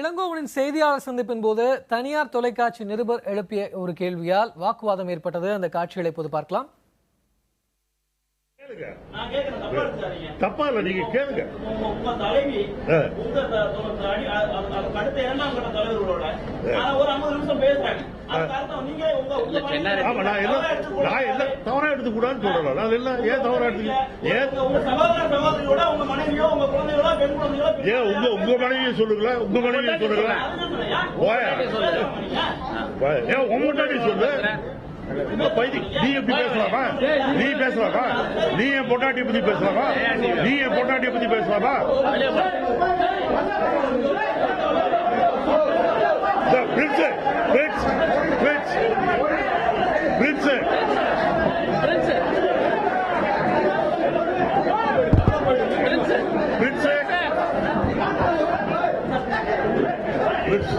இளங்கோவனின் செய்தியாளர் சந்திப்பின் போது தனியார் தொலைக்காட்சி நிருபர் எழுப்பிய ஒரு கேள்வியால் வாக்குவாதம் ஏற்பட்டது. அந்த காட்சிகளை இப்போது பார்க்கலாம். தப்பா இல்ல, நீங்க கேளுங்க. நான் என்ன தவறா எடுத்துக்கூடாதுன்னு சொல்றேன். அது இல்ல, ஏன் தவறா எடுத்துக்க? ஏன் உங்க மனைவியை சொல்லுங்களா? உங்க மனைவியை சொல்லுங்களா? ஏன் உங்கள்கிட்ட சொல்லு. நீ எப்படி பேசலாமா? நீ பேசலாமா? நீ என் பொண்டாட்டியை பத்தி பேசலாமா? நீ என் பொண்டாட்டியை பத்தி பேசலாமா? Brits Brits Brits Brits Brits Brits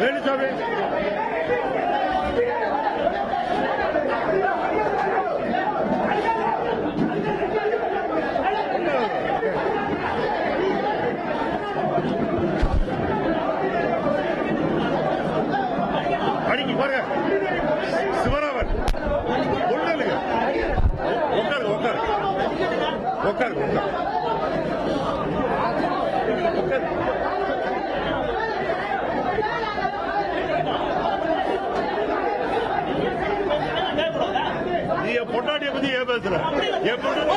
Velusamy அடிக்கி பாருங்க. சிவராமன் ஒண்ணு இல்லைங்க. உட்காருங்க உட்காருங்க உட்காருங்க நீ என் பொண்டாட்டியை பத்தி ஏன் பேசுற? என் பத்திரமா